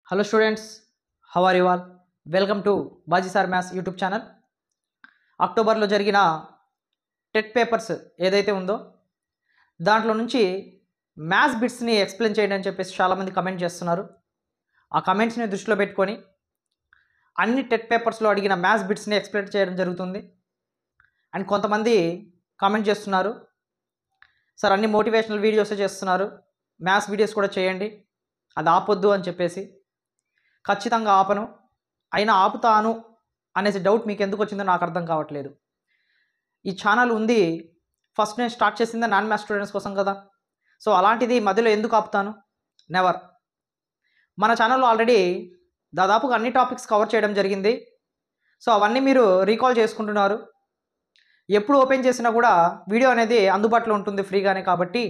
Hello students, how are you all? Welcome to Baji Sir Maths YouTube channel. అక్టోబర్లో జరిగిన TET papers ఏదైతే ఉందో దాంట్లో నుంచి మ్యాథ్స్ బిట్స్ని ఎక్స్ప్లెయిన్ చేయండి అని చెప్పేసి చాలామంది కమెంట్ చేస్తున్నారు. ఆ కమెంట్స్ని దృష్టిలో పెట్టుకొని అన్ని టెట్ పేపర్స్లో అడిగిన మ్యాథ్స్ బిట్స్ని ఎక్స్ప్లెయిన్ చేయడం జరుగుతుంది. అండ్ కొంతమంది కామెంట్ చేస్తున్నారు, సార్ అన్ని మోటివేషనల్ వీడియోసే చేస్తున్నారు, మ్యాథ్స్ వీడియోస్ కూడా చేయండి, అది ఆపొద్దు అని చెప్పేసి. ఖచ్చితంగా ఆపను, అయినా ఆపుతాను అనేసి డౌట్ మీకు ఎందుకు వచ్చిందో నాకు అర్థం కావట్లేదు. ఈ ఛానల్ ఉంది ఫస్ట్ నేను స్టార్ట్ చేసిందే నాన్ మ్యాథ్స్ స్టూడెంట్స్ కోసం కదా. సో అలాంటిది మధ్యలో ఎందుకు ఆపుతాను? నెవర్. మన ఛానల్లో ఆల్రెడీ దాదాపుగా అన్ని టాపిక్స్ కవర్ చేయడం జరిగింది. సో అవన్నీ మీరు రీకాల్ చేసుకుంటున్నారు. ఎప్పుడు ఓపెన్ చేసినా కూడా వీడియో అనేది అందుబాటులో ఉంటుంది ఫ్రీగానే కాబట్టి.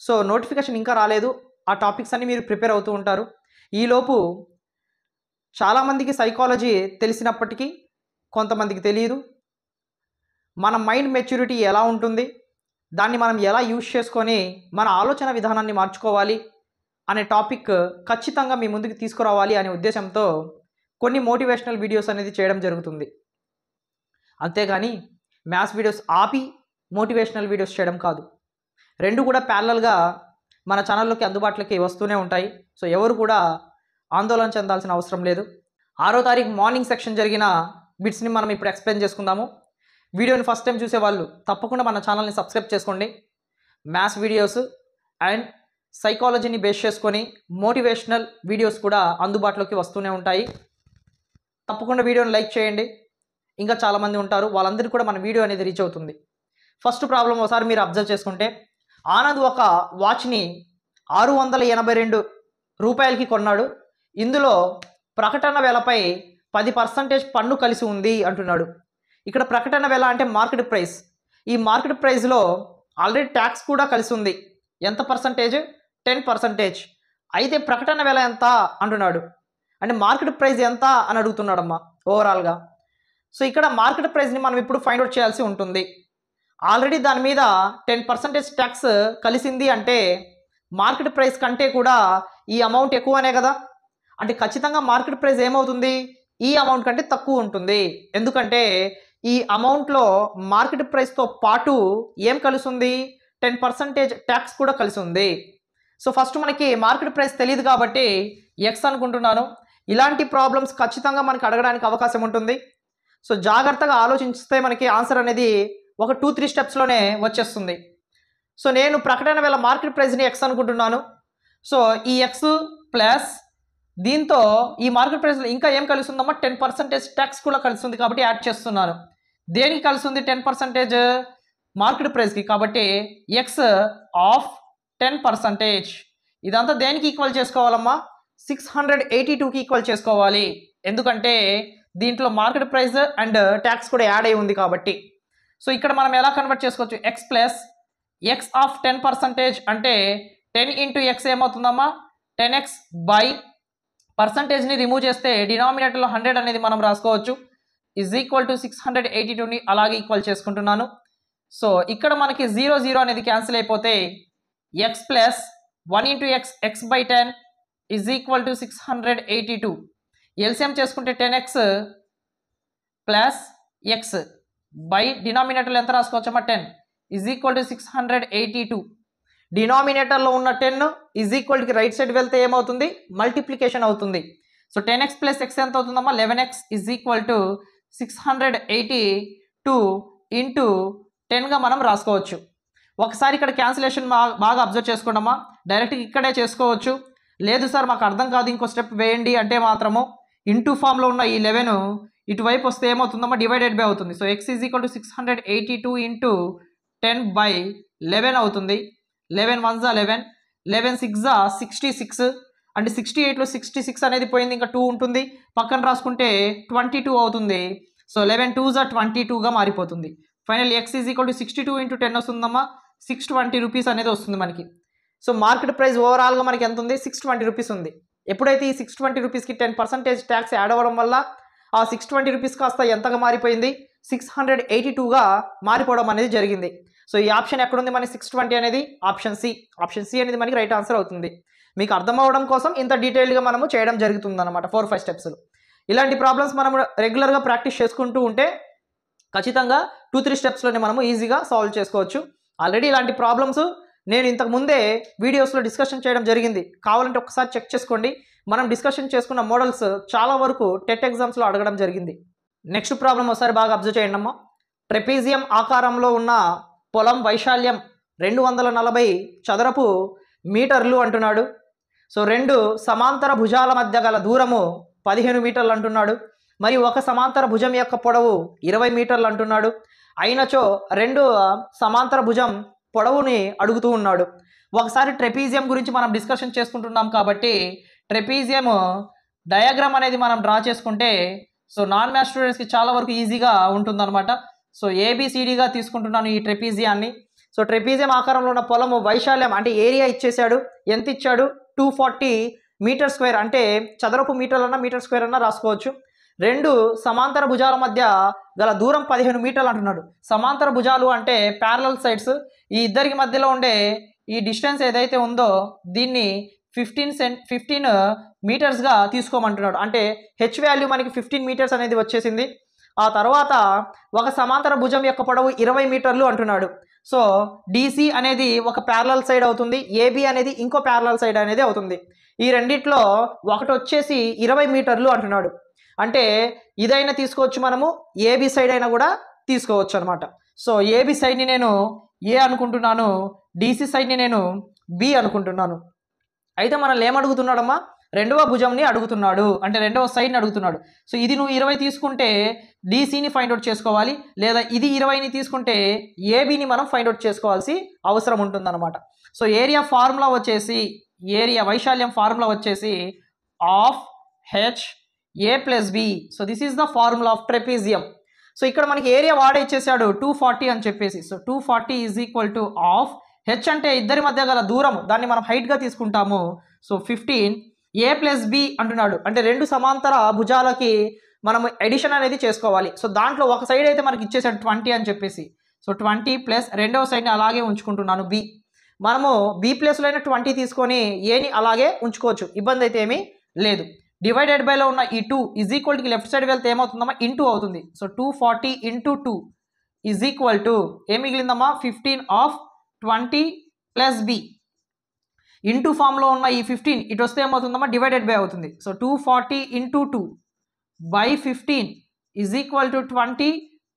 సో నోటిఫికేషన్ ఇంకా రాలేదు, ఆ టాపిక్స్ అన్నీ మీరు ప్రిపేర్ అవుతూ ఉంటారు. ఈలోపు చాలామందికి సైకాలజీ తెలిసినప్పటికీ కొంతమందికి తెలియదు. మన మైండ్ మెచ్యూరిటీ ఎలా ఉంటుంది, దాన్ని మనం ఎలా యూజ్ చేసుకొని మన ఆలోచన విధానాన్ని మార్చుకోవాలి అనే టాపిక్ ఖచ్చితంగా మీ ముందుకు తీసుకురావాలి అనే ఉద్దేశంతో కొన్ని మోటివేషనల్ వీడియోస్ అనేది చేయడం జరుగుతుంది. అంతేగాని మ్యాథ్స్ వీడియోస్ ఆపి మోటివేషనల్ వీడియోస్ చేయడం కాదు. రెండు కూడా ప్యారలల్గా మన ఛానల్లోకి అందుబాటులోకి వస్తూనే ఉంటాయి. సో ఎవరు కూడా ఆందోళన చెందాల్సిన అవసరం లేదు. 6వ తారీఖు మార్నింగ్ సెక్షన్ జరిగిన బిట్స్ని మనం ఇప్పుడు ఎక్స్ప్లెయిన్ చేసుకుందాము. వీడియోని ఫస్ట్ టైం చూసేవాళ్ళు తప్పకుండా మన ఛానల్ని సబ్స్క్రైబ్ చేసుకోండి. మ్యాథ్స్ వీడియోస్ అండ్ సైకాలజీని బేస్ చేసుకొని మోటివేషనల్ వీడియోస్ కూడా అందుబాటులోకి వస్తూనే ఉంటాయి. తప్పకుండా వీడియోని లైక్ చేయండి. ఇంకా చాలామంది ఉంటారు, వాళ్ళందరికీ కూడా మన వీడియో అనేది రీచ్ అవుతుంది. ఫస్ట్ ప్రాబ్లం ఒకసారి మీరు అబ్జర్వ్ చేసుకుంటే, ఆనంద్ ఒక వాచ్ని 682 రూపాయలకి కొన్నాడు. ఇందులో ప్రకటన వెలపై 10% పన్ను కలిసి ఉంది అంటున్నాడు. ఇక్కడ ప్రకటన వెల అంటే మార్కెట్ ప్రైస్. ఈ మార్కెట్ ప్రైస్లో ఆల్రెడీ ట్యాక్స్ కూడా కలిసి ఉంది. ఎంత పర్సంటేజ్? 10%. అయితే ప్రకటన వెల ఎంత అంటున్నాడు, అంటే మార్కెట్ ప్రైస్ ఎంత అని అడుగుతున్నాడమ్మా ఓవరాల్గా. సో ఇక్కడ మార్కెట్ ప్రైస్ని మనం ఇప్పుడు ఫైండ్ అవుట్ చేయాల్సి ఉంటుంది. ఆల్రెడీ దాని మీద 10% ట్యాక్స్ కలిసింది అంటే మార్కెట్ ప్రైస్ కంటే కూడా ఈ అమౌంట్ ఎక్కువనే కదా. అంటే ఖచ్చితంగా మార్కెట్ ప్రైస్ ఏమవుతుంది, ఈ అమౌంట్ కంటే తక్కువ ఉంటుంది. ఎందుకంటే ఈ అమౌంట్లో మార్కెట్ ప్రైస్తో పాటు ఏం కలిసి ఉంది? 10% ట్యాక్స్ కూడా కలిసి ఉంది. సో ఫస్ట్ మనకి మార్కెట్ ప్రైస్ తెలియదు కాబట్టి ఎక్స్ అనుకుంటున్నాను. ఇలాంటి ప్రాబ్లమ్స్ ఖచ్చితంగా మనకి అడగడానికి అవకాశం ఉంటుంది. సో జాగ్రత్తగా ఆలోచిస్తే మనకి ఆన్సర్ అనేది ఒక 2-3 స్టెప్స్లోనే వచ్చేస్తుంది. సో నేను ప్రకటన వేళ మార్కెట్ ప్రైస్ని ఎక్స్ అనుకుంటున్నాను. సో ఈ ఎక్స్ ప్లస్ దీంతో ఈ మార్కెట్ ప్రైస్లో ఇంకా ఏం కలిసి ఉందమ్మా? 10% ట్యాక్స్ కూడా కలిసి ఉంది కాబట్టి యాడ్ చేస్తున్నాను. దేనికి కలిసి ఉంది 10%? మార్కెట్ ప్రైస్కి. కాబట్టి ఎక్స్ ఆఫ్ 10%. ఇదంతా దేనికి ఈక్వల్ చేసుకోవాలమ్మా? 682కి ఈక్వల్ చేసుకోవాలి. ఎందుకంటే దీంట్లో మార్కెట్ ప్రైస్ అండ్ ట్యాక్స్ కూడా యాడ్ అయి ఉంది కాబట్టి. సో ఇక్కడ మనం ఎలా కన్వర్ట్ చేసుకోవచ్చు? ఎక్స్ ప్లస్ ఎక్స్ ఆఫ్ 10% అంటే 10 ఇంటూ ఎక్స్ ఏమవుతుందమ్మా? 10x బై పర్సంటేజ్ని రిమూవ్ చేస్తే డినామినేటర్లో 100 అనేది మనం రాసుకోవచ్చు. ఈజ్ ఈక్వల్ టు 682ని అలాగే ఈక్వల్ చేసుకుంటున్నాను. సో ఇక్కడ మనకి 0 అనేది క్యాన్సిల్ అయిపోతే X plus 1 into X X by 10 is equal to 682. LCM చేసుకుంటే 10x ప్లస్ ఎక్స్ బై డినామినేటర్లో ఎంత రాసుకోవచ్చమ్మా? 10 ఈజ్ ఈక్వల్ టు 682. డినామినేటర్లో ఉన్న 10 ఈజ్ ఈక్వల్కి రైట్ సైడ్ వెళ్తే ఏమవుతుంది? మల్టిప్లికేషన్ అవుతుంది. సో 10x ప్లస్ ఎక్స్ ఎంత అవుతుందమ్మా? 11x is equal to 682 into 10గా మనం రాసుకోవచ్చు. ఒకసారి ఇక్కడ క్యాన్సిలేషన్ బాగా అబ్జర్వ్ చేసుకోండమ్మా. డైరెక్ట్గా ఇక్కడే చేసుకోవచ్చు. లేదు సార్ మాకు అర్థం కాదు, ఇంకో స్టెప్ వేయండి అంటే మాత్రము ఇంటూ ఫామ్లో ఉన్న ఈ 11 ఇటువైపు వస్తే ఏమవుతుందమ్మా? డివైడెడ్ బై అవుతుంది. So X is equal to 682 into 10 by 11 అవుతుంది. 11 1 జా 11, 11 6 జా 66. అంటే 68లో 66 అనేది పోయింది, ఇంకా 2 ఉంటుంది. పక్కన రాసుకుంటే 22 అవుతుంది. సో 11 2 జా 22గా మారిపోతుంది. Final X is equal to 62 into 10 వస్తుందమ్మా? 620 రూపీస్ అనేది వస్తుంది మనకి. సో మార్కెట్ ప్రైస్ ఓవరాల్గా మనకి ఎంత ఉంది? 620 రూపీస్ ఉంది. ఎప్పుడైతే ఈ 620 రూపీస్కి 10% ట్యాక్స్ యాడ్ అవ్వడం వల్ల ఆ 620 రూపీస్ కాస్త ఎంతగా మారిపోయింది? 682గా మారిపోవడం అనేది జరిగింది. సో ఈ ఆప్షన్ ఎక్కడుంది? మన 620 అనేది ఆప్షన్ సి. ఆప్షన్ సి అనేది మనకి రైట్ ఆన్సర్ అవుతుంది. మీకు అర్థం అవ్వడం కోసం ఇంత డీటెయిల్గా మనము చేయడం జరుగుతుంది అనమాట 4-5 స్టెప్స్. ఇలాంటి ప్రాబ్లమ్స్ మనం రెగ్యులర్గా ప్రాక్టీస్ చేసుకుంటూ ఉంటే ఖచ్చితంగా 2-3 స్టెప్స్లోనే మనము ఈజీగా సాల్వ్ చేసుకోవచ్చు. ఆల్రెడీ ఇలాంటి ప్రాబ్లమ్స్ నేను ఇంతకు ముందే వీడియోస్లో డిస్కషన్ చేయడం జరిగింది, కావాలంటే ఒకసారి చెక్ చేసుకోండి. మనం డిస్కషన్ చేసుకున్న మోడల్స్ చాలా వరకు టెట్ ఎగ్జామ్స్లో అడగడం జరిగింది. నెక్స్ట్ ప్రాబ్లం ఒకసారి బాగా అబ్జర్వ్ చేయండి అమ్మా. ట్రెపీజియం ఆకారంలో ఉన్న పొలం వైశాల్యం 240 చదరపు మీటర్లు అంటున్నాడు. సో 2 సమాంతర భుజాల మధ్య గల దూరము 15 మీటర్లు అంటున్నాడు. మరియు ఒక సమాంతర భుజం యొక్క పొడవు 20 మీటర్లు అంటున్నాడు. అయినచో 2 సమాంతర భుజం పొడవుని అడుగుతూ ఉన్నాడు. ఒకసారి ట్రెపీజియం గురించి మనం డిస్కషన్ చేసుకుంటున్నాం కాబట్టి ట్రెపీజియం డయాగ్రామ్ అనేది మనం డ్రా చేసుకుంటే సో నాన్ మ్యాథ్స్ స్టూడెంట్స్కి చాలా వరకు ఈజీగా ఉంటుందన్నమాట. సో ఏబిసిడిగా తీసుకుంటున్నాను ఈ ట్రెపీజియాన్ని. సో ట్రెపీజియం ఆకారంలో ఉన్న పొలము వైశాల్యం అంటే ఏరియా ఇచ్చేసాడు. ఎంత ఇచ్చాడు? 240 మీటర్ స్క్వేర్, అంటే చదరపు మీటర్లన్నా మీటర్ స్క్వేర్ అన్నా రాసుకోవచ్చు. 2 సమాంతర భుజాల మధ్య గల దూరం 15 మీటర్లు అంటున్నాడు. సమాంతర భుజాలు అంటే ప్యారలల్ సైడ్స్. ఈ ఇద్దరికి మధ్యలో ఉండే ఈ డిస్టెన్స్ ఏదైతే ఉందో దీన్ని 15 మీటర్స్గా తీసుకోమంటున్నాడు. అంటే హెచ్ వాల్యూ మనకి 15 మీటర్స్ అనేది వచ్చేసింది. ఆ తర్వాత ఒక సమాంతర భుజం యొక్క పొడవు 20 మీటర్లు అంటున్నాడు. సో డిసి అనేది ఒక ప్యారలల్ సైడ్ అవుతుంది, ఏబి అనేది ఇంకో ప్యారలల్ సైడ్ అనేది అవుతుంది. ఈ రెండిట్లో ఒకటి వచ్చేసి 20 మీటర్లు అంటున్నాడు. అంటే ఇదైనా తీసుకోవచ్చు, మనము ఏబి సైడ్ అయినా కూడా తీసుకోవచ్చు అనమాట. సో ఏబి సైడ్ని నేను ఏ అనుకుంటున్నాను, డిసి సైడ్ని నేను బి అనుకుంటున్నాను. అయితే మనల్ని ఏమడుగుతున్నాడమ్మా? 2వ భుజంని అడుగుతున్నాడు, అంటే 2వ సైడ్ని అడుగుతున్నాడు. సో ఇది నువ్వు 20 తీసుకుంటే డీసీని ఫైండ్ అవుట్ చేసుకోవాలి, లేదా ఇది 20ని తీసుకుంటే ఏబిని మనం ఫైండ్ అవుట్ చేసుకోవాల్సి అవసరం ఉంటుందన్నమాట. సో ఏరియా ఫార్ములా వచ్చేసి, ఏరియా వైశాల్యం ఫార్ములా వచ్చేసి half h A plus B. So this is the formula of trapezium. So ఇక్కడ మనకి ఏరియా వాడే ఇచ్చేసాడు 240 అని చెప్పేసి. So 240 is equal to half h అంటే ఇద్దరి మధ్య గల దూరం, దాన్ని మనం హైట్గా తీసుకుంటాము. సో 15 ఏ ప్లస్ బి అంటున్నాడు, అంటే 2 సమాంతర భుజాలకి మనం ఎడిషన్ అనేది చేసుకోవాలి. సో దాంట్లో ఒక సైడ్ అయితే మనకి ఇచ్చేసాడు 20 అని చెప్పేసి. సో 20 ప్లస్ 2వ సైడ్ని అలాగే ఉంచుకుంటున్నాను బి. మనము బి ప్లస్లో అయినా 20 తీసుకొని ఏని అలాగే ఉంచుకోవచ్చు, ఇబ్బంది అయితే ఏమీ లేదు. డివైడెడ్ బైలో ఉన్న ఈ 2 is equal to left side వెళ్తే ఏమవుతుందమ్మా? ఇంటూ అవుతుంది. So 240 into 2 is equal to ఏం మిగిలిందమ్మా? 15 ఆఫ్ 20 ప్లస్ బి. ఇంటూ ఫామ్లో ఉన్న ఈ 15 ఇటు వస్తే ఏమవుతుందమ్మా? డివైడెడ్ బై అవుతుంది. So 240 into 2 by 15 is equal to 20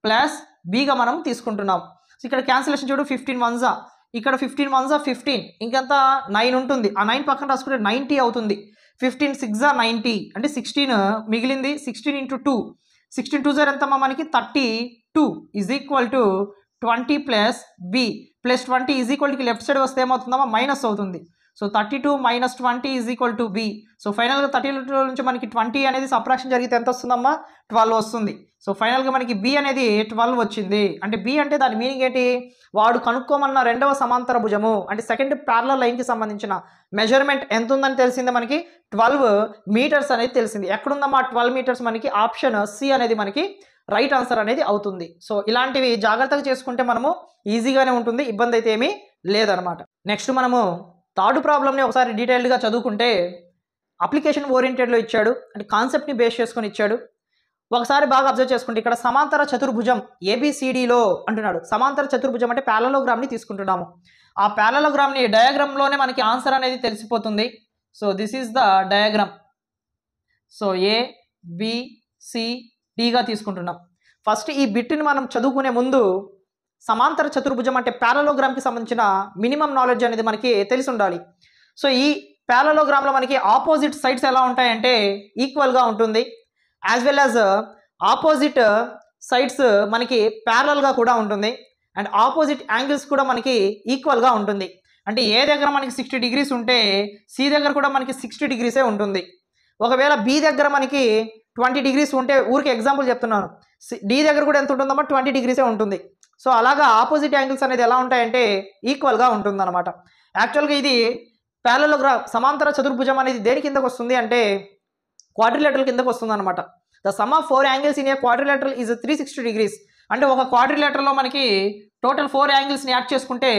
plus బిగా మనం తీసుకుంటున్నాం. సో ఇక్కడ క్యాన్సిలేషన్ చూడు, 15 1 ఇక్కడ 15 1 15, ఇంకంతా 9 ఉంటుంది. ఆ 9 పక్కన రాసుకుంటే 90 అవుతుంది. 15 6 90, అంటే 16 మిగిలింది. 16 ఇంటూ 2, 16 2 ఎంతమ్మా మనకి? 32 is equal to 20 plus B plus 20 is equal to left side వస్తే ఏమవుతుందమ్మా? మైనస్ అవుతుంది. So 32 minus 20 is equal to B. So ఫైనల్గా 32 నుంచి మనకి 20 అనేది సబ్ట్రాక్షన్ జరిగితే ఎంత వస్తుందమ్మా? 12 వస్తుంది. సో ఫైనల్గా మనకి బి అనేది 12 వచ్చింది. అంటే బి అంటే దాని మీనింగ్ ఏంటి? వాడు కనుక్కోమన్న 2వ సమాంతర భుజము అంటే సెకండ్ ప్యారలల్ లైన్కి సంబంధించిన మెజర్మెంట్ ఎంత ఉందని తెలిసిందే మనకి? 12 మీటర్స్ అనేది తెలిసింది. ఎక్కడుందమ్మా 12 మీటర్స్? మనకి ఆప్షన్ సి అనేది మనకి రైట్ ఆన్సర్ అనేది అవుతుంది. సో ఇలాంటివి జాగ్రత్తగా చేసుకుంటే మనము ఈజీగానే ఉంటుంది, ఇబ్బంది అయితే ఏమీ లేదనమాట. నెక్స్ట్ మనము థర్డ్ ప్రాబ్లమ్ని ఒకసారి డీటెయిల్డ్గా చదువుకుంటే అప్లికేషన్ ఓరియంటెడ్లో ఇచ్చాడు, అంటే కాన్సెప్ట్ని బేస్ చేసుకొని ఇచ్చాడు. ఒకసారి బాగా అబ్జర్వ్ చేసుకుంటే ఇక్కడ సమాంతర చతుర్భుజం ఏబిసిడిలో అంటున్నాడు. సమాంతర చతుర్భుజం అంటే ప్యారలోగ్రామ్ని తీసుకుంటున్నాము. ఆ ప్యారలోగ్రామ్ని డయాగ్రామ్లోనే మనకి ఆన్సర్ అనేది తెలిసిపోతుంది. So this is the diagram. So A B C డిగా తీసుకుంటున్నాం. ఫస్ట్ ఈ బిట్ని మనం చదువుకునే ముందు సమాంతర చతుర్భుజం అంటే ప్యారలోగ్రామ్కి సంబంధించిన మినిమం నాలెడ్జ్ అనేది మనకి తెలిసి ఉండాలి. సో ఈ ప్యారలోగ్రామ్లో మనకి ఆపోజిట్ సైడ్స్ ఎలా ఉంటాయంటే ఈక్వల్గా ఉంటుంది, as well as opposite sides మనకి ప్యారలల్గా కూడా ఉంటుంది, అండ్ ఆపోజిట్ యాంగిల్స్ కూడా మనకి ఈక్వల్గా ఉంటుంది. అంటే ఏ దగ్గర మనకి 60 డిగ్రీస్ ఉంటే సి దగ్గర కూడా మనకి 60 డిగ్రీసే ఉంటుంది. ఒకవేళ బి దగ్గర మనకి 20 డిగ్రీస్ ఉంటే, ఊరికి ఎగ్జాంపుల్ చెప్తున్నాను, డి దగ్గర కూడా ఎంత ఉంటుందమ్మా? 20 డిగ్రీసే ఉంటుంది. సో అలాగా ఆపోజిట్ యాంగిల్స్ అనేది ఎలా ఉంటాయంటే ఈక్వల్గా ఉంటుందన్నమాట. యాక్చువల్గా ఇది ప్యారలోగ్రామ్ సమాంతర చతుర్భుజం అనేది దేని కిందకు వస్తుంది అంటే క్వాడ్రిలేటరల్ కిందకు వస్తుంది అనమాట. The sum of 4 angles in a quadrilateral is 360 degrees. అంటే ఒక క్వాడ్రిలేటరల్లో మనకి టోటల్ 4 యాంగిల్స్ని యాడ్ చేసుకుంటే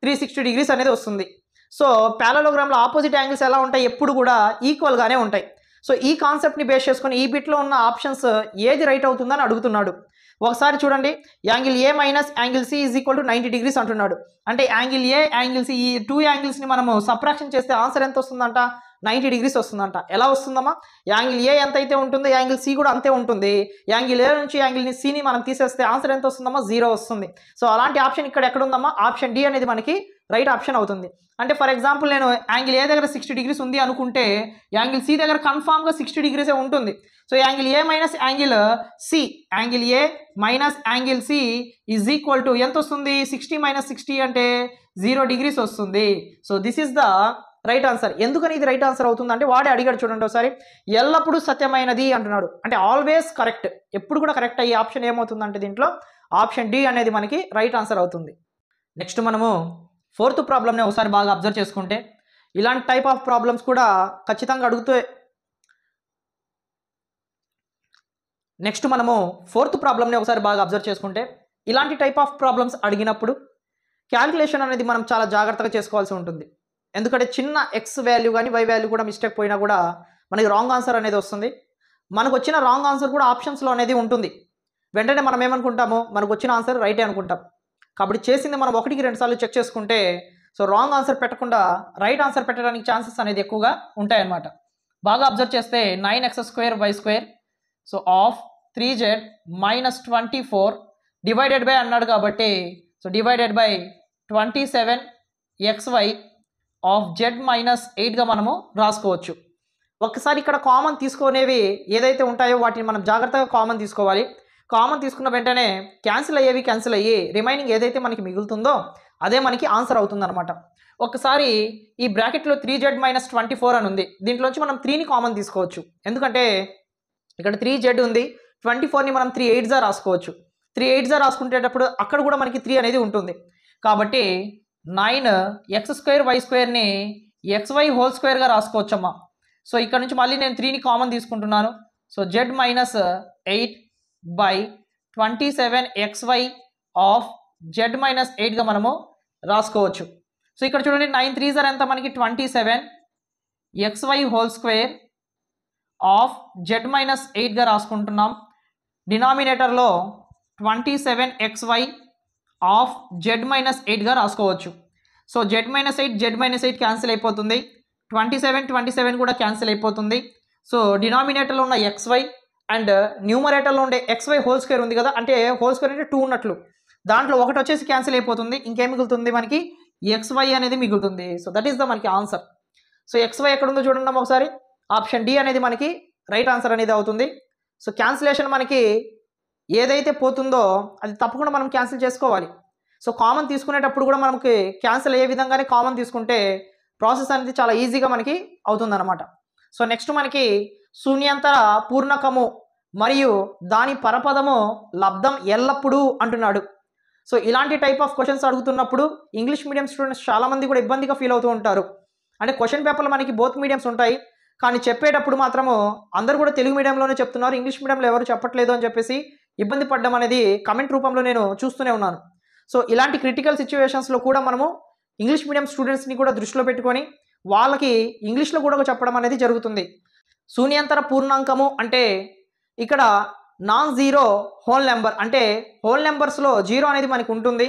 360 డిగ్రీస్ అనేది వస్తుంది. సో ప్యారలోగ్రామ్లో ఆపోజిట్ యాంగిల్స్ ఎలా ఉంటాయి, ఎప్పుడు కూడా ఈక్వల్గానే ఉంటాయి. సో ఈ కాన్సెప్ట్ని బేస్ చేసుకొని ఈ బిట్లో ఉన్న ఆప్షన్స్ ఏది రైట్ అవుతుందని అడుగుతున్నాడు. ఒకసారి చూడండి, angle A minus angle C is equal to 90 degrees అంటున్నాడు. అంటే యాంగిల్ ఏ యాంగిల్ సి ఈ 2 యాంగిల్స్ని మనము సబ్ట్రాక్షన్ చేస్తే ఆన్సర్ ఎంత వస్తుందంట, 90 డిగ్రీస్ వస్తుందంట. ఎలా వస్తుందమ్మా, యాంగిల్ ఏ ఎంత అయితే ఉంటుందో యాంగిల్ సి కూడా అంతే ఉంటుంది. యాంగిల్ ఏ నుంచి యాంగిల్ సిని మనం తీసేస్తే ఆన్సర్ ఎంత వస్తుందమ్మా, 0 వస్తుంది. సో అలాంటి ఆప్షన్ ఇక్కడ ఎక్కడ ఉందమ్మా, ఆప్షన్ డి అనేది మనకి రైట్ ఆప్షన్ అవుతుంది. అంటే ఫర్ ఎగ్జాంపుల్ నేను యాంగిల్ ఏ దగ్గర 60 డిగ్రీస్ ఉంది అనుకుంటే యాంగిల్ సి దగ్గర కన్ఫామ్గా 60 డిగ్రీసే ఉంటుంది. So angle A minus angle C, angle A minus angle C is equal to ఎంత వస్తుంది, 60 మైనస్ 60 అంటే 0 డిగ్రీస్ వస్తుంది. So this is the right answer. ఎందుకని ఇది రైట్ ఆన్సర్ అవుతుంది అంటే వాడే అడిగాడు చూడండి ఒకసారి, ఎల్లప్పుడూ సత్యమైనది అంటున్నాడు. అంటే ఆల్వేస్ కరెక్ట్, ఎప్పుడు కూడా కరెక్ట్ అయ్యే ఆప్షన్ ఏమవుతుందంటే దీంట్లో ఆప్షన్ డి అనేది మనకి రైట్ ఆన్సర్ అవుతుంది. నెక్స్ట్ మనము 4th ప్రాబ్లమ్ని ఒకసారి బాగా అబ్జర్వ్ చేసుకుంటే, ఇలాంటి టైప్ ఆఫ్ ప్రాబ్లమ్స్ కూడా ఖచ్చితంగా అడుగుతూ నెక్స్ట్ మనము 4th ప్రాబ్లమ్ని ఒకసారి బాగా అబ్జర్వ్ చేసుకుంటే, ఇలాంటి టైప్ ఆఫ్ ప్రాబ్లమ్స్ అడిగినప్పుడు క్యాలిక్యులేషన్ అనేది మనం చాలా జాగ్రత్తగా చేసుకోవాల్సి ఉంటుంది. ఎందుకంటే చిన్న ఎక్స్ వాల్యూ కానీ వై వాల్యూ కూడా మిస్టేక్ పోయినా కూడా మనకి రాంగ్ ఆన్సర్ అనేది వస్తుంది. మనకు వచ్చిన రాంగ్ ఆన్సర్ కూడా ఆప్షన్స్లో అనేది ఉంటుంది. వెంటనే మనం ఏమనుకుంటాము, మనకు వచ్చిన ఆన్సర్ రైటే అనుకుంటాం. కాబట్టి చేసింది మనం 1కి 2 సార్లు చెక్ చేసుకుంటే సో రాంగ్ ఆన్సర్ పెట్టకుండా రైట్ ఆన్సర్ పెట్టడానికి ఛాన్సెస్ అనేది ఎక్కువగా ఉంటాయన్నమాట. బాగా అబ్జర్వ్ చేస్తే 9x² y² so of 3z minus 24 divided by అన్నాడు కాబట్టి so divided by 27xy of z minus 8గా మనము రాసుకోవచ్చు. ఒక్కసారి ఇక్కడ కామన్ తీసుకునేవి ఏదైతే ఉంటాయో వాటిని మనం జాగ్రత్తగా కామన్ తీసుకోవాలి. కామన్ తీసుకున్న వెంటనే క్యాన్సిల్ అయ్యేవి క్యాన్సిల్ అయ్యి రిమైనింగ్ ఏదైతే మనకి మిగులుతుందో అదే మనకి ఆన్సర్ అవుతుందన్నమాట. ఒకసారి ఈ బ్రాకెట్లో 3z మైనస్ 24 అని ఉంది, దీంట్లోంచి మనం 3ని కామన్ తీసుకోవచ్చు. ఎందుకంటే ఇక్కడ 3z ఉంది, 24ని మనం 3 8s రాసుకోవచ్చు. 3 8s రాసుకునేటప్పుడు అక్కడ కూడా మనకి 3 అనేది ఉంటుంది. కాబట్టి 9x² y²ని xy² రాసుకోవచ్చమ్మా. సో ఇక్కడ నుంచి మళ్ళీ నేను 3ని కామన్ తీసుకుంటున్నాను. So z minus 8 by 27xy of z minus 8గా మనము రాసుకోవచ్చు. సో ఇక్కడ చూడండి 9 3s ఎంత మనకి 27xy² ఆఫ్ z మైనస్ 8గా రాసుకుంటున్నాం. డినామినేటర్లో 27xy ఆఫ్ z మైనస్ 8గా రాసుకోవచ్చు. సో z మైనస్ 8 క్యాన్సిల్ అయిపోతుంది, 27 కూడా క్యాన్సిల్ అయిపోతుంది. సో డినామినేటర్లో ఉన్న xy అండ్ న్యూమరేటర్లో ఉండే xy² ఉంది కదా, అంటే హోల్ స్క్వేర్ అంటే 2 ఉన్నట్లు, దాంట్లో ఒకటి వచ్చేసి క్యాన్సిల్ అయిపోతుంది. ఇంకేం మిగులుతుంది మనకి, xy అనేది మిగులుతుంది. సో దట్ ఈస్ ద మనకి ఆన్సర్. సో xy ఎక్కడ ఉందో చూడండి ఒకసారి, ఆప్షన్ డి అనేది మనకి రైట్ ఆన్సర్ అనేది అవుతుంది. సో క్యాన్సిలేషన్ మనకి ఏదైతే పోతుందో అది తప్పకుండా మనం క్యాన్సిల్ చేసుకోవాలి. సో కామన్ తీసుకునేటప్పుడు కూడా మనకి క్యాన్సిల్ అయ్యే విధంగానే కామన్ తీసుకుంటే ప్రాసెస్ అనేది చాలా ఈజీగా మనకి అవుతుందన్నమాట. సో నెక్స్ట్ మనకి శూన్యంతర పూర్ణకము మరియు దాని పరపదము లబ్ధం ఎల్లప్పుడూ అంటున్నాడు. సో ఇలాంటి టైప్ ఆఫ్ క్వశ్చన్స్ అడుగుతున్నప్పుడు ఇంగ్లీష్ మీడియం స్టూడెంట్స్ చాలామంది కూడా ఇబ్బందిగా ఫీల్ అవుతూ ఉంటారు. అంటే క్వశ్చన్ పేపర్లో మనకి బోత్ మీడియంస్ ఉంటాయి, కానీ చెప్పేటప్పుడు మాత్రము అందరూ కూడా తెలుగు మీడియంలోనే చెప్తున్నారు, ఇంగ్లీష్ మీడియంలో ఎవరు చెప్పట్లేదు అని చెప్పేసి ఇబ్బంది పడడం అనేది కమెంట్ రూపంలో నేను చూస్తూనే ఉన్నాను. సో ఇలాంటి క్రిటికల్ సిచ్యువేషన్స్లో కూడా మనము ఇంగ్లీష్ మీడియం స్టూడెంట్స్ని కూడా దృష్టిలో పెట్టుకొని వాళ్ళకి ఇంగ్లీష్లో కూడా చెప్పడం అనేది జరుగుతుంది. శూన్యంతర పూర్ణాంకము అంటే ఇక్కడ నాన్ జీరో హోల్ నెంబర్, అంటే హోల్ నెంబర్స్లో 0 అనేది మనకు ఉంటుంది.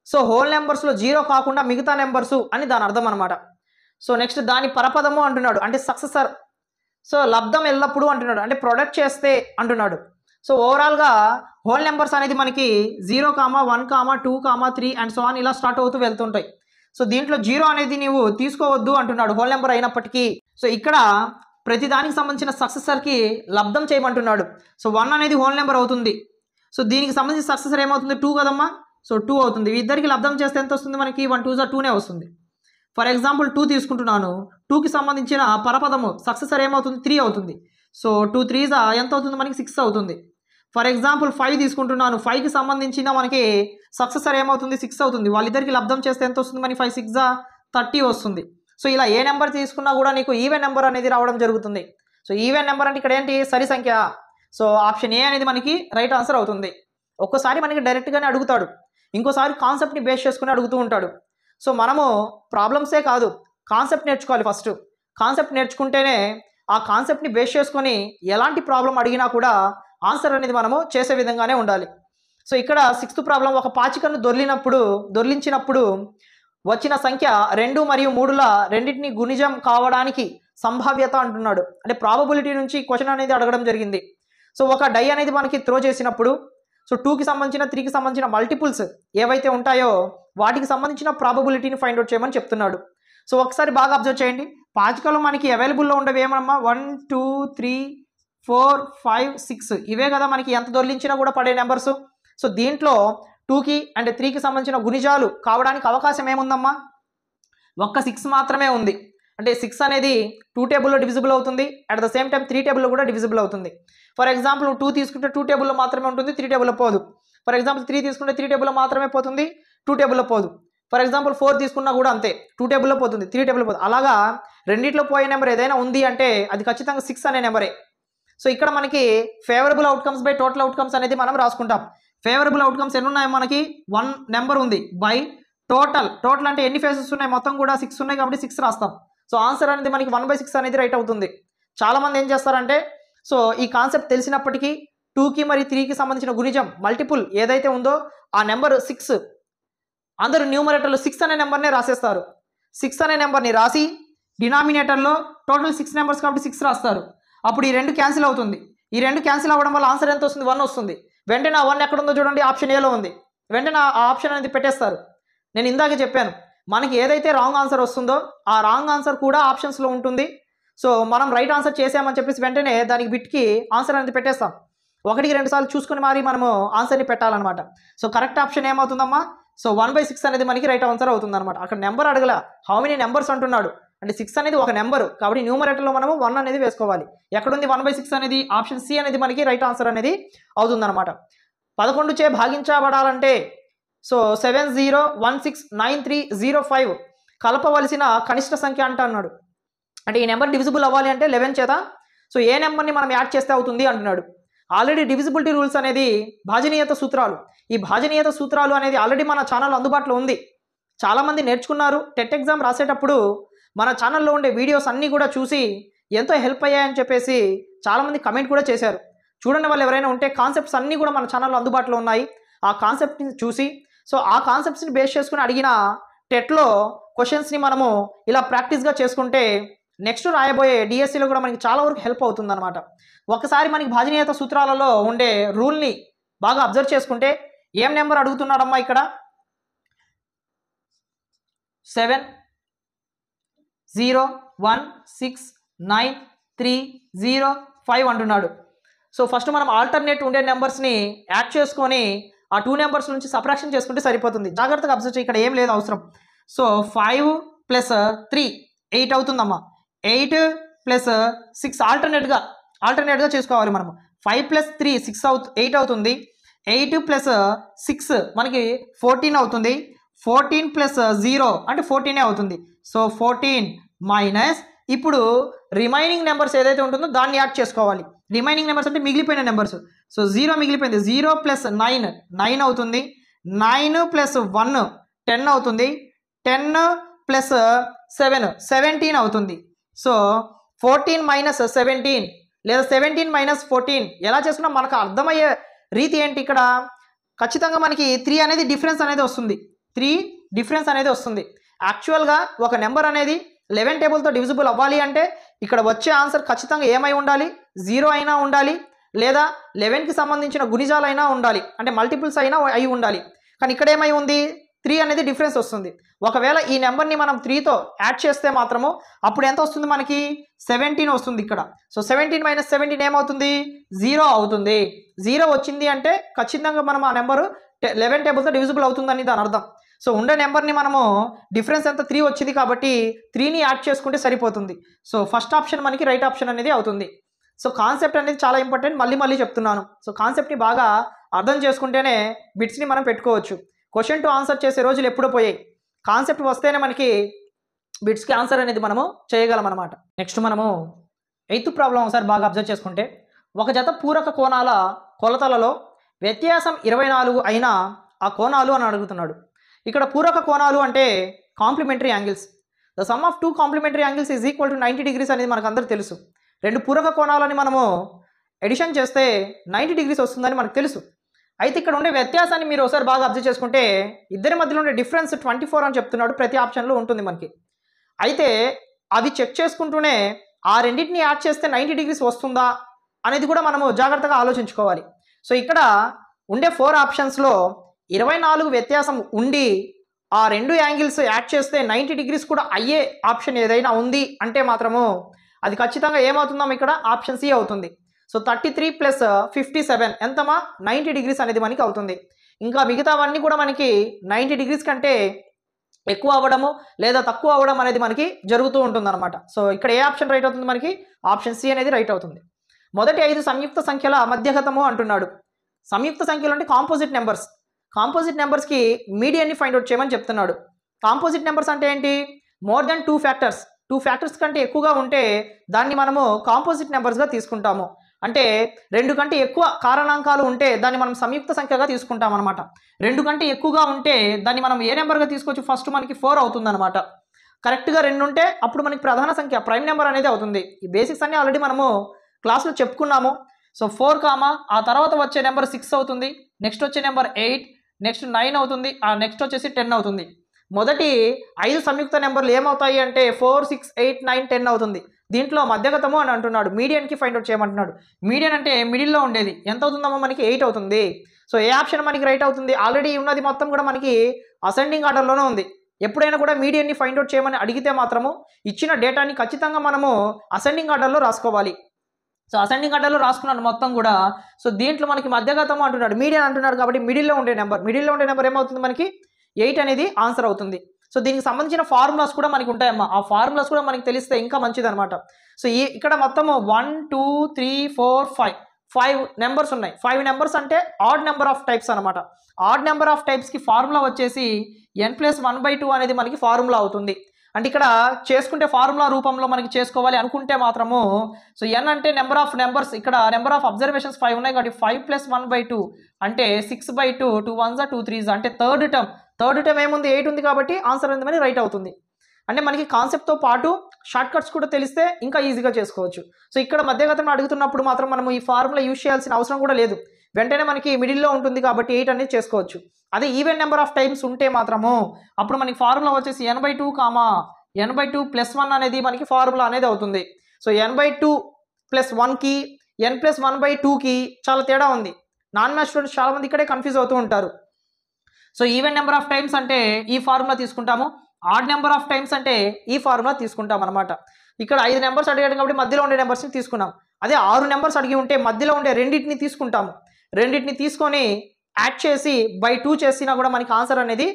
సో హోల్ నెంబర్స్లో 0 కాకుండా మిగతా నెంబర్సు అని దాని అర్థం అనమాట. సో నెక్స్ట్ దాని పరపదము అంటున్నాడు, అంటే సక్సెసర్. సో లబ్ధం ఎల్లప్పుడూ అంటున్నాడు, అంటే ప్రొడక్ట్ చేస్తే అంటున్నాడు. సో ఓవరాల్గా హోల్ నెంబర్స్ అనేది మనకి 0, 1, 2, 3 అండ్ సో ఆన్ ఇలా స్టార్ట్ అవుతూ వెళ్తుంటాయి. సో దీంట్లో 0 అనేది నీవు తీసుకోవద్దు అంటున్నాడు హోల్ నెంబర్ అయినప్పటికీ. సో ఇక్కడ ప్రతిదానికి సంబంధించిన సక్సెసర్కి లబ్ధం చేయమంటున్నాడు. సో 1 అనేది హోల్ నెంబర్ అవుతుంది. సో దీనికి సంబంధించిన సక్సెసర్ ఏమవుతుంది, 2 కదమ్మా. సో 2 అవుతుంది. ఇద్దరికి లబ్ధం చేస్తే ఎంత వస్తుంది మనకి, 1 2 2నే వస్తుంది. ఫర్ ఎగ్జాంపుల్ 2 తీసుకుంటున్నాను, 2కి సంబంధించిన పరపదము సక్సెసర్ ఏమవుతుంది, 3 అవుతుంది. సో 2 3s ఎంత అవుతుంది మనకి, 6 అవుతుంది. ఫర్ ఎగ్జాంపుల్ 5 తీసుకుంటున్నాను, 5కి సంబంధించిన మనకి సక్సెసర్ ఏమవుతుంది, 6 అవుతుంది. వాళ్ళిద్దరికి లబ్ధం చేస్తే ఎంత వస్తుంది మనకి, 5 6 30 వస్తుంది. సో ఇలా ఏ నెంబర్ తీసుకున్నా కూడా నీకు ఈవెన్ నెంబర్ అనేది రావడం జరుగుతుంది. సో ఈవెన్ నెంబర్ అంటే ఇక్కడ ఏంటి, సరి సంఖ్య. సో ఆప్షన్ ఏ అనేది మనకి రైట్ ఆన్సర్ అవుతుంది. ఒక్కోసారి మనకి డైరెక్ట్గానే అడుగుతాడు, ఇంకోసారి కాన్సెప్ట్ని బేస్ చేసుకుని అడుగుతూ ఉంటాడు. సో మనము ప్రాబ్లమ్సే కాదు, కాన్సెప్ట్ నేర్చుకోవాలి. ఫస్ట్ కాన్సెప్ట్ నేర్చుకుంటేనే ఆ కాన్సెప్ట్ని బేస్ చేసుకొని ఎలాంటి ప్రాబ్లం అడిగినా కూడా ఆన్సర్ అనేది మనము చేసే విధంగానే ఉండాలి. సో ఇక్కడ 6th ప్రాబ్లం, ఒక పాచికను దొర్లించినప్పుడు వచ్చిన సంఖ్య 2 మరియు 3ల రెండింటిని గుణిజం కావడానికి సంభావ్యత అంటున్నాడు. అంటే ప్రాబబిలిటీ నుంచి క్వశ్చన్ అనేది అడగడం జరిగింది. సో ఒక డై అనేది మనకి త్రో చేసినప్పుడు సో 2కి సంబంధించిన 3కి సంబంధించిన మల్టిపుల్స్ ఏవైతే ఉంటాయో వాటికి సంబంధించిన ప్రాబబిలిటీని ఫైండ్ అవుట్ చేయమని చెప్తున్నాడు. సో ఒకసారి బాగా అబ్జర్వ్ చేయండి. పాచికలు మనకి అవైలబుల్లో ఉండేవి ఏమమ్మా, 1 2 3 4 5 6 ఇవే కదా మనకి ఎంత దొర్లించినా కూడా పడే నెంబర్స్. సో దీంట్లో 2కి అండ్ 3కి సంబంధించిన గుణిజాలు కావడానికి అవకాశం ఏముందమ్మా, ఒక్క 6 మాత్రమే ఉంది. అంటే 6 అనేది 2 టేబుల్లో డివిజిబుల్ అవుతుంది, అట్ ద సేమ్ టైం 3 టేబుల్లో కూడా డివిజిబుల్ అవుతుంది. ఫర్ ఎగ్జాంపుల్ 2 తీసుకుంటే 2 టేబుల్లో మాత్రమే ఉంటుంది, 3 టేబుల్లో పోదు. ఫర్ ఎగ్జాంపుల్ 3 తీసుకుంటే 3 టేబుల్లో మాత్రమే పోతుంది, 2 టేబుల్లో పోదు. ఫర్ ఎగ్జాంపుల్ 4 తీసుకున్నా కూడా అంతే, 2 టేబుల్లో పోతుంది, 3 టేబుల్లో పోతుంది. అలాగా రెండిట్లో పోయే నెంబర్ ఏదైనా ఉంది అంటే అది ఖచ్చితంగా 6 అనే నెంబరే. సో ఇక్కడ మనకి favourable outcomes by total outcomes అనేది మనం రాసుకుంటాం. ఫేవరబుల్ అవుట్కమ్స్ ఎన్ని ఉన్నాయి మనకి, 1 నెంబర్ ఉంది బై టోటల్ అంటే ఎన్ని ఫేసెస్ ఉన్నాయి, మొత్తం కూడా 6 ఉన్నాయి కాబట్టి 6 రాస్తాం. సో ఆన్సర్ అనేది మనకి 1/6 అనేది రైట్ అవుతుంది. చాలామంది ఏం చేస్తారంటే సో ఈ కాన్సెప్ట్ తెలిసినప్పటికీ 2కి మరియు 3కి సంబంధించిన గుణిజం మల్టిపుల్ ఏదైతే ఉందో ఆ నెంబర్ 6 అందరూ న్యూమరేటర్లో 6 అనే నెంబర్నే రాసేస్తారు. 6 అనే నెంబర్ని రాసి డినామినేటర్లో టోటల్ 6 నెంబర్స్ కాబట్టి 6 రాస్తారు. అప్పుడు ఈ 2 క్యాన్సిల్ అవుతుంది. ఈ 2 క్యాన్సిల్ అవ్వడం వల్ల ఆన్సర్ ఎంత వస్తుంది, 1 వస్తుంది. వెంటనే ఆ 1 ఎక్కడ ఉందో చూడండి, ఆప్షన్ ఏలో ఉంది. వెంటనే ఆ ఆప్షన్ అనేది పెట్టేస్తారు. నేను ఇందాకే చెప్పాను, మనకి ఏదైతే రాంగ్ ఆన్సర్ వస్తుందో ఆ రాంగ్ ఆన్సర్ కూడా ఆప్షన్స్లో ఉంటుంది. సో మనం రైట్ ఆన్సర్ చేసామని చెప్పేసి వెంటనే దానికి బిట్కి ఆన్సర్ అనేది పెట్టేస్తాం. 1కి 2 సార్లు చూసుకొని మరి మనము ఆన్సర్ని పెట్టాలన్నమాట. సో కరెక్ట్ ఆప్షన్ ఏమవుతుందమ్మా, సో 1/6 అనేది మనకి రైట్ ఆన్సర్ అవుతుంది అనమాట. అక్కడ నెంబర్ అడగల, హౌ మెనీ నెంబర్స్ అంటున్నాడు. అంటే 6 అనేది ఒక నెంబరు కాబట్టి న్యూమరేటర్లో మనము 1 అనేది వేసుకోవాలి. ఎక్కడుంది 1/6 అనేది, ఆప్షన్ సి అనేది మనకి రైట్ ఆన్సర్ అనేది అవుతుందన్నమాట. 11 చే భాగించబడాలంటే సో 70169305 కలపవలసిన కనిష్ట సంఖ్య అంటున్నాడు. అంటే ఈ నెంబర్ డివిజిబుల్ అవ్వాలి అంటే 11 చేత సో ఏ నెంబర్ని మనం యాడ్ చేస్తే అవుతుంది అంటున్నాడు. ఆల్రెడీ డివిజిబిలిటీ రూల్స్ అనేది భాజనీయత సూత్రాలు, ఈ భాజనీయత సూత్రాలు అనేది ఆల్రెడీ మన ఛానల్ అందుబాటులో ఉంది. చాలామంది నేర్చుకున్నారు. టెట్ ఎగ్జామ్ రాసేటప్పుడు మన ఛానల్లో ఉండే వీడియోస్ అన్నీ కూడా చూసి ఎంతో హెల్ప్ అయ్యాయని చెప్పేసి చాలామంది కమెంట్ కూడా చేశారు. చూడండి వాళ్ళు ఎవరైనా ఉంటే, కాన్సెప్ట్స్ అన్నీ కూడా మన ఛానల్లో అందుబాటులో ఉన్నాయి. ఆ కాన్సెప్ట్ని చూసి సో ఆ కాన్సెప్ట్స్ని బేస్ చేసుకుని అడిగిన టెట్లో క్వశ్చన్స్ని మనము ఇలా ప్రాక్టీస్గా చేసుకుంటే నెక్స్ట్ రాయబోయే డిఎస్సిలో కూడా మనకి చాలా వరకు హెల్ప్ అవుతుందన్నమాట. ఒకసారి మనకి భాజనీయత సూత్రాలలో ఉండే రూల్ని బాగా అబ్జర్వ్ చేసుకుంటే ఏం నెంబర్ అడుగుతున్నాడమ్మా ఇక్కడ, 7016930 అంటున్నాడు. సో ఫస్ట్ మనం ఆల్టర్నేట్ ఉండే నెంబర్స్ని యాడ్ చేసుకొని ఆ 2 నెంబర్స్ నుంచి సబ్ట్రాక్షన్ చేసుకుంటే సరిపోతుంది. జాగ్రత్తగా అబ్జర్వ్ చేయి, ఇక్కడ ఏం లేదు అవసరం. సో 5 + 3 8 అవుతుందమ్మా. 8 + 6 ఆల్టర్నేట్గా చేసుకోవాలి మనము. 5 + 3 8 అవుతుంది. 8 + 6 మనకి 14 అవుతుంది. 14 + 0 అంటే 14 అవుతుంది. సో 14 మైనస్ ఇప్పుడు రిమైనింగ్ నెంబర్స్ ఏదైతే ఉంటుందో దాన్ని యాడ్ చేసుకోవాలి. రిమైనింగ్ నెంబర్స్ అంటే మిగిలిపోయిన నెంబర్స్. సో 0 మిగిలిపోయింది. 0 + 9 9 అవుతుంది. 9 + 1 10 అవుతుంది. 10 + 7 17 అవుతుంది. సో 14 - 17 లేదా 17 - 14 ఎలా చేసుకున్నా మనకు అర్థమయ్యే రీతి ఏంటి, ఇక్కడ ఖచ్చితంగా మనకి 3 అనేది డిఫరెన్స్ అనేది వస్తుంది. 3 డిఫరెన్స్ అనేది వస్తుంది. యాక్చువల్గా ఒక నెంబర్ అనేది 11 టేబుల్తో డివిజిబుల్ అవ్వాలి అంటే ఇక్కడ వచ్చే ఆన్సర్ ఖచ్చితంగా ఏమై ఉండాలి, 0 అయినా ఉండాలి లేదా 11కి సంబంధించిన గుణిజాలైనా ఉండాలి, అంటే మల్టిపుల్స్ అయినా అయి ఉండాలి. కానీ ఇక్కడ ఏమై ఉంది, 3 అనేది డిఫరెన్స్ వస్తుంది. ఒకవేళ ఈ నెంబర్ని మనం 3తో యాడ్ చేస్తే మాత్రము అప్పుడు ఎంత వస్తుంది మనకి, 17 వస్తుంది ఇక్కడ. సో 17 - 17 ఏమవుతుంది, 0 అవుతుంది. 0 వచ్చింది అంటే ఖచ్చితంగా మనం ఆ నెంబరు 11 టేబుల్తో డివిజిబుల్ అవుతుందని దాని అర్థం. సో ఉండే నెంబర్ని మనము డిఫరెన్స్ ఎంత 3 వచ్చింది కాబట్టి 3ని యాడ్ చేసుకుంటే సరిపోతుంది. సో ఫస్ట్ ఆప్షన్ మనకి రైట్ ఆప్షన్ అనేది అవుతుంది. సో కాన్సెప్ట్ అనేది చాలా ఇంపార్టెంట్, మళ్ళీ చెప్తున్నాను. సో కాన్సెప్ట్ని బాగా అర్థం చేసుకుంటేనే బిట్స్ని మనం పెట్టుకోవచ్చు. క్వశ్చన్ టు ఆన్సర్ చేసే రోజులు ఎప్పుడో పోయాయి. కాన్సెప్ట్ వస్తేనే మనకి బిట్స్కి ఆన్సర్ అనేది మనము చేయగలం అనమాట. నెక్స్ట్ మనము 8th ప్రాబ్లం ఒకసారి బాగా అబ్జర్వ్ చేసుకుంటే, ఒక జత పూరక కోణాల కొలతలలో వ్యత్యాసం 24 అయినా ఆ కోణాలు అని అడుగుతున్నాడు. ఇక్కడ పూరక కోణాలు అంటే complementary angles. The sum of two complementary angles is equal to 90 degrees అనేది మనకు అందరూ తెలుసు. రెండు పూరక కోణాలని మనము ఎడిషన్ చేస్తే 90 డిగ్రీస్ వస్తుందని మనకు తెలుసు. అయితే ఇక్కడ ఉండే వ్యత్యాసాన్ని మీరు ఒకసారి బాగా అబ్జర్వ్ చేసుకుంటే ఇద్దరి మధ్యలో ఉండే డిఫరెన్స్ 24 అని చెప్తున్నాడు, ప్రతి ఆప్షన్లో ఉంటుంది మనకి. అయితే అవి చెక్ చేసుకుంటూనే ఆ రెండింటిని యాడ్ చేస్తే 90 డిగ్రీస్ వస్తుందా అనేది కూడా మనము జాగ్రత్తగా ఆలోచించుకోవాలి. సో ఇక్కడ ఉండే 4 ఆప్షన్స్లో 24 వ్యత్యాసం ఉండి ఆ రెండు యాంగిల్స్ యాడ్ చేస్తే 90 డిగ్రీస్ కూడా అయ్యే ఆప్షన్ ఏదైనా ఉంది అంటే మాత్రము అది ఖచ్చితంగా ఏమవుతుందో ఇక్కడ ఆప్షన్ సి అవుతుంది. సో 33 + 57 ఎంతమా 90 డిగ్రీస్ అనేది మనకి అవుతుంది. ఇంకా మిగతావన్నీ కూడా మనకి 90 డిగ్రీస్ కంటే ఎక్కువ అవ్వడము లేదా తక్కువ అవ్వడం అనేది మనకి జరుగుతూ ఉంటుందన్నమాట. సో ఇక్కడ ఏ ఆప్షన్ రైట్ అవుతుంది మనకి? ఆప్షన్ సి అనేది రైట్ అవుతుంది. మొదటి 5 సంయుక్త సంఖ్యల మధ్యగతము అంటున్నాడు. సంయుక్త సంఖ్యలు అంటే కాంపోజిట్ నెంబర్స్. కాంపోజిట్ నెంబర్స్కి మీడియన్ని ఫైండ్ అవుట్ చేయమని చెప్తున్నాడు. కాంపోజిట్ నెంబర్స్ అంటే ఏంటి? More than 2 factors. 2 ఫ్యాక్టర్స్ కంటే ఎక్కువగా ఉంటే దాన్ని మనము కాంపోజిట్ నెంబర్స్గా తీసుకుంటాము. అంటే 2 కంటే ఎక్కువ కారణాంకాలు ఉంటే దాన్ని మనం సంయుక్త సంఖ్యగా తీసుకుంటాం అనమాట. 2 కంటే ఎక్కువగా ఉంటే దాన్ని మనం ఏ నెంబర్గా తీసుకోవచ్చు? ఫస్ట్ మనకి 4 అవుతుంది అనమాట. కరెక్ట్గా 2 ఉంటే అప్పుడు మనకి ప్రధాన సంఖ్య ప్రైమ్ నెంబర్ అనేది అవుతుంది. ఈ బేసిక్స్ అన్ని ఆల్రెడీ మనము క్లాస్లో చెప్పుకున్నాము. సో 4 కామా ఆ తర్వాత వచ్చే నెంబర్ 6 అవుతుంది, నెక్స్ట్ వచ్చే నెంబర్ 8, నెక్స్ట్ 9 అవుతుంది, నెక్స్ట్ వచ్చేసి 10 అవుతుంది. మొదటి 5 సంయుక్త నెంబర్లు ఏమవుతాయి అంటే 4, 6, 8, 9, 10 అవుతుంది. దీంట్లో మధ్యగతము అని అంటున్నాడు, మీడియన్కి ఫైండ్ అవుట్ చేయమంటున్నాడు. మీడియన్ అంటే మిడిల్లో ఉండేది ఎంత అవుతుందమ్మా? మనకి 8 అవుతుంది. సో ఏ ఆప్షన్ మనకి రైట్ అవుతుంది? ఆల్రెడీ ఉన్నది మొత్తం కూడా మనకి అసెండింగ్ ఆర్డర్లోనే ఉంది. ఎప్పుడైనా కూడా మీడియన్ని ఫైండ్ అవుట్ చేయమని అడిగితే మాత్రము ఇచ్చిన డేటాని ఖచ్చితంగా మనము అసెండింగ్ ఆర్డర్లో రాసుకోవాలి. సో అసెండింగ్ ఆర్డర్లో రాసుకున్నాను మొత్తం కూడా. సో దీంట్లో మనకి మధ్యగతము అంటున్నాడు, మీడియన్ అంటున్నాడు కాబట్టి మిడిల్లో ఉండే నెంబర్ ఏమవుతుంది? మనకి 8 అనేది ఆన్సర్ అవుతుంది. సో దీనికి సంబంధించిన ఫార్ములాస్ కూడా మనకి ఉంటాయమ్మా. ఆ ఫార్ములాస్ కూడా మనకి తెలిస్తే ఇంకా మంచిది అనమాట. సో ఇక్కడ మొత్తము 1, 2, 3, 4, 5 నెంబర్స్ ఉన్నాయి. 5 నెంబర్స్ అంటే ఆడ్ నెంబర్ ఆఫ్ టైప్స్ అనమాట. ఆడ్ నెంబర్ ఆఫ్ టైప్స్కి ఫార్ములా వచ్చేసి n+1/2 అనేది మనకి ఫార్ములా అవుతుంది. అంటే ఇక్కడ చేసుకుంటే ఫార్ములా రూపంలో మనకి చేసుకోవాలి అనుకుంటే మాత్రము సో n అంటే నెంబర్ ఆఫ్ నెంబర్స్, ఇక్కడ నెంబర్ ఆఫ్ అబ్జర్వేషన్స్ 5 ఉన్నాయి కాబట్టి 5 + 1/2 అంటే 6/2, 2 1s 2 3s అంటే థర్డ్ టర్మ్ ఏముంది? 8 ఉంది కాబట్టి ఆన్సర్ అనేది మనకి రైట్ అవుతుంది. అంటే మనకి కాన్సెప్ట్తో పాటు షార్ట్ కట్స్ కూడా తెలిస్తే ఇంకా ఈజీగా చేసుకోవచ్చు. సో ఇక్కడ మధ్యగతం అడుగుతున్నప్పుడు మాత్రం మనము ఈ ఫార్ములా యూజ్ చేయాల్సిన అవసరం కూడా లేదు, వెంటనే మనకి మిడిల్లో ఉంటుంది కాబట్టి 8 అనేది చేసుకోవచ్చు. అదే ఈవెన్ నెంబర్ ఆఫ్ టైమ్స్ ఉంటే మాత్రము అప్పుడు మనకి ఫార్ములా వచ్చేసి n/2, n/2 + 1 అనేది మనకి ఫార్ములా అనేది అవుతుంది. సో n/2 + 1కి n+1/2కి చాలా తేడా ఉంది. నాన్ మ్యాథ్స్ స్టూడెంట్స్ చాలామంది ఇక్కడే కన్ఫ్యూజ్ అవుతూ ఉంటారు. So even number of times అంటే ఈ ఫార్ములా తీసుకుంటాము, ఆడ్ నెంబర్ ఆఫ్ టైమ్స్ అంటే ఈ ఫార్ములా తీసుకుంటాం అనమాట. ఇక్కడ 5 నెంబర్స్ అడిగాడు కాబట్టి మధ్యలో ఉండే నెంబర్స్ని తీసుకున్నాం. అదే 6 నెంబర్స్ అడిగి ఉంటే మధ్యలో ఉండే రెండింటిని తీసుకుంటాము. రెండింటిని తీసుకొని యాడ్ చేసి /2 చేసినా కూడా మనకి ఆన్సర్ అనేది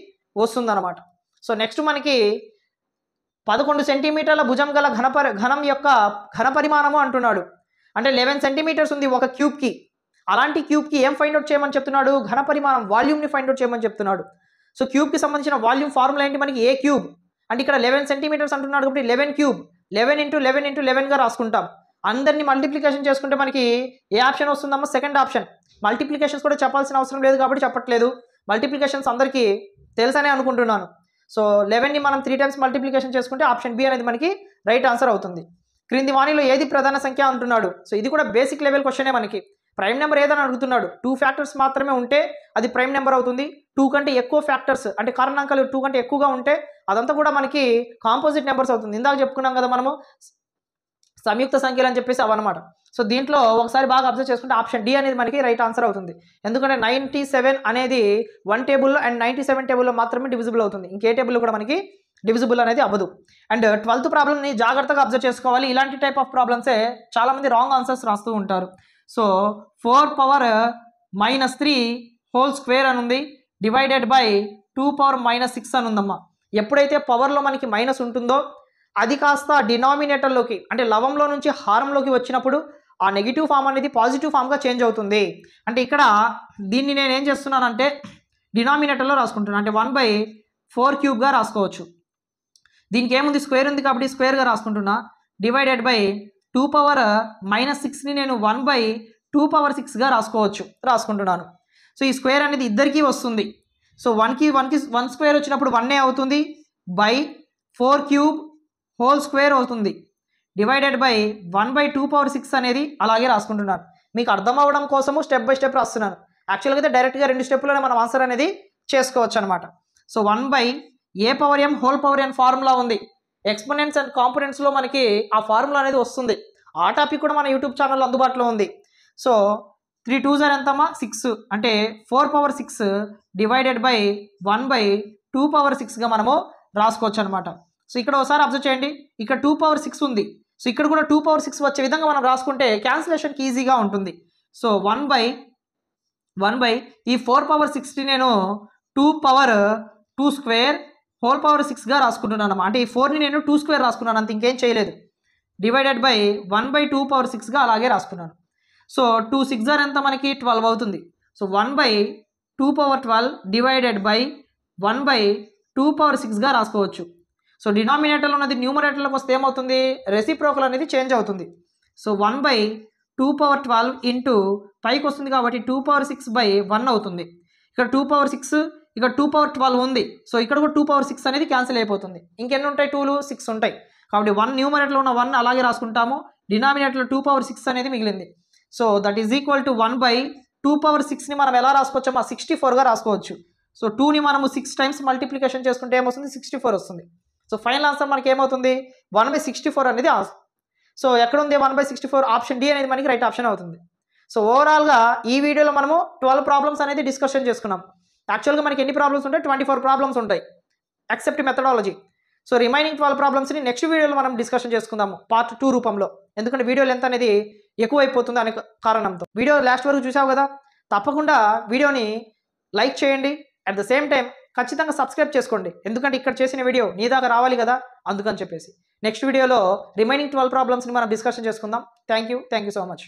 వస్తుందన్నమాట. సో నెక్స్ట్ మనకి 11 సెంటీమీటర్ల భుజం గల ఘనం యొక్క ఘన పరిమాణము అంటున్నాడు. అంటే 11 సెంటీమీటర్స్ ఉంది ఒక క్యూబ్కి. అలాంటి క్యూబ్కి ఏం ఫైండ్ అవుట్ చేయమని చెప్తున్నాడు? ఘన పరిమాణం, వాల్యూమ్ని ఫైండ్ అవుట్ చేయమని చెప్తున్నాడు. సో క్యూబ్కి సంబంధించిన వాల్యూమ్ ఫార్ములా ఏంటి? మనకి ఏ క్యూబ్ అంటే ఇక్కడ 11 సెంటీమీటర్స్ అంటున్నాడు కాబట్టి 11 క్యూబ్ 11 × 11 × 11గా రాసుకుంటాం. అందరినీ మల్టిప్లికేషన్ చేసుకుంటే మనకి ఏ ఆప్షన్ వస్తుందమ్మా? Second option. మల్టిప్లికేషన్స్ కూడా చెప్పాల్సిన అవసరం లేదు కాబట్టి చెప్పట్లేదు. మల్టిప్లికేషన్స్ అందరికీ తెలుసనే అనుకుంటున్నాను. సో 11ని మనం 3 టైమ్స్ మల్టిప్లికేషన్ చేసుకుంటే ఆప్షన్ బి అనేది మనకి రైట్ ఆన్సర్ అవుతుంది. క్రింది వాణిలో ఏది ప్రధాన సంఖ్య అంటున్నాడు. సో ఇది కూడా బేసిక్ లెవెల్ క్వశ్చనే. మనకి ప్రైమ్ నెంబర్ ఏదని అడుగుతున్నాడు. 2 ఫ్యాక్టర్స్ మాత్రమే ఉంటే అది ప్రైమ్ నెంబర్ అవుతుంది. 2 కంటే ఎక్కువ ఫ్యాక్టర్స్ అంటే కారణాంకాలు 2 కంటే ఎక్కువగా ఉంటే అదంతా కూడా మనకి కాంపోజిట్ నెంబర్స్ అవుతుంది. ఇందాక చెప్పుకున్నాం కదా మనము సంయుక్త సంఖ్యలు అని చెప్పేసి అవన్నమాట. సో దీంట్లో ఒకసారి బాగా అబ్జర్వ్ చేసుకుంటే ఆప్షన్ డి అనేది మనకి రైట్ ఆన్సర్ అవుతుంది. ఎందుకంటే 97 అనేది 1 టేబుల్లో అండ్ 97 టేబుల్లో మాత్రమే డివిజిబుల్ అవుతుంది. ఇంకే టేబుల్లో కూడా మనకి డివిజిబుల్ అనేది అవ్వదు. అండ్ 12th ప్రాబ్లమ్ని జాగ్రత్తగా అబ్జర్వ్ చేసుకోవాలి. ఇలాంటి టైప్ ఆఫ్ ప్రాబ్లమ్సే చాలామంది రాంగ్ ఆన్సర్స్ రాస్తూ ఉంటారు. సో 4⁻³ అని ఉంది, డివైడెడ్ బై 2⁻6 అని ఉందమ్మా. ఎప్పుడైతే పవర్లో మనకి మైనస్ ఉంటుందో అది కాస్త డినామినేటర్లోకి అంటే లవంలో నుంచి హారంలోకి వచ్చినప్పుడు ఆ నెగిటివ్ ఫామ్ అనేది పాజిటివ్ ఫామ్గా చేంజ్ అవుతుంది. అంటే ఇక్కడ దీన్ని నేను ఏం చేస్తున్నానంటే డినామినేటర్లో రాసుకుంటున్నాను. అంటే 1/4³ రాసుకోవచ్చు. దీనికి ఏముంది? స్క్వేర్ ఉంది కాబట్టి స్క్వేర్గా రాసుకుంటున్నా. డివైడెడ్ బై 2⁻6ని నేను 1/2⁻6గా రాసుకుంటున్నాను. సో ఈ స్క్వేర్ అనేది ఇద్దరికీ వస్తుంది. సో 1 స్క్వేర్ వచ్చినప్పుడు 1 అవుతుంది, బై 4 క్యూబ్ హోల్ స్క్వేర్ అవుతుంది డివైడెడ్ బై 1/2 అనేది అలాగే రాసుకుంటున్నాను. మీకు అర్థం అవ్వడం కోసము స్టెప్ బై స్టెప్ రాస్తున్నాను. యాక్చువల్గా అయితే డైరెక్ట్గా 2 స్టెప్లోనే మనం ఆన్సర్ అనేది చేసుకోవచ్చు అనమాట. So 1/a⁴m whole power n formula ఉంది. ఎక్స్పోనెంట్స్ అండ్ కాంపోనెంట్స్లో మనకి ఆ ఫార్ములా అనేది వస్తుంది. ఆ టాపిక్ కూడా మన యూట్యూబ్ ఛానల్లో అందుబాటులో ఉంది. సో 3 2s ఎంతమ్మా 6 అంటే 4/6 డివైడెడ్ బై 1/2/6గా మనము రాసుకోవచ్చు అనమాట. సో ఇక్కడ ఒకసారి అబ్జర్వ్ చేయండి, ఇక్కడ 2/6 ఉంది. సో ఇక్కడ కూడా 2/6 వచ్చే విధంగా మనం రాసుకుంటే క్యాన్సిలేషన్కి ఈజీగా ఉంటుంది. సో 1/1 ఈ 4/6ని నేను 2/2² హోల్ పవర్ 6గా రాసుకుంటున్నాను అన్నమాట. అంటే ఈ 4ని నేను 2² రాసుకున్నాను, అంత ఇంకేం చేయలేదు. డివైడెడ్ బై 1/2/6గా అలాగే రాసుకున్నాను. సో 2 6 ఎంత మనకి 12 అవుతుంది. సో 1/2/12 డివైడెడ్ బై 1/2/6గా రాసుకోవచ్చు. సో డినామినేటర్లో ఉన్నది న్యూమరేటర్లోకి వస్తే ఏమవుతుంది, రెసిప్రోకల్ అనేది చేంజ్ అవుతుంది. సో 1/2/12 ఇంటూ పైకి వస్తుంది కాబట్టి 2/6/1 అవుతుంది. ఇక్కడ 2/6 ఇక్కడ 2/12 ఉంది. సో ఇక్కడ కూడా 2/6 అనేది క్యాన్సిల్ అయిపోతుంది. ఇంకెన్ని ఉంటాయి, 2లు 6 ఉంటాయి. కాబట్టి 1 న్యూమరేటర్లో ఉన్న 1 అలాగే రాసుకుంటాము. డినామినేటర్లో 2/6 అనేది మిగిలింది. So that is equal to 1/2/6ని మనం ఎలా రాసుకోవచ్చు, 64గా రాసుకోవచ్చు. సో 2ని మనము 6 టైమ్స్ మల్టిప్లికేషన్ చేసుకుంటే ఏమొస్తుంది, 64 వస్తుంది. సో ఫైనల్ ఆన్సర్ మనకి ఏమవుతుంది, 1/64 అనేది ఆన్సర్. సో ఎక్కడ ఉంది 1/64, ఆప్షన్ డి అనేది మనకి రైట్ ఆప్షన్ అవుతుంది. సో ఓవరాల్గా ఈ వీడియోలో మనము 12 ప్రాబ్లమ్స్ అనేది డిస్కషన్ చేసుకున్నాం. యాక్చువల్గా మనకి ఎన్ని ప్రాబ్లమ్స్ ఉంటాయి, 24 ప్రాబ్లమ్స్ ఉంటాయి ఎక్సెప్ట్ మెథడాలజీ. సో రిమైనింగ్ 12 ప్రాబ్లమ్స్ని నెక్స్ట్ వీడియోలో మనం డిస్కషన్ చేసుకుందాము పార్ట్ 2 రూపంలో. ఎందుకంటే వీడియో లెంత్ అనేది ఎక్కువైపోతుంది అనే కారణంతో. వీడియో లాస్ట్ వరకు చూసావు కదా, తప్పకుండా వీడియోని లైక్ చేయండి. అట్ ద సేమ్ టైం ఖచ్చితంగా సబ్స్క్రైబ్ చేసుకోండి, ఎందుకంటే ఇక్కడ చేసిన వీడియో నీ దాకా రావాలి కదా, అందుకని చెప్పేసి. నెక్స్ట్ వీడియోలో రిమైనింగ్ 12 ప్రాబ్లమ్స్ని మనం డిస్కషన్ చేసుకుందాం. Thank you so much.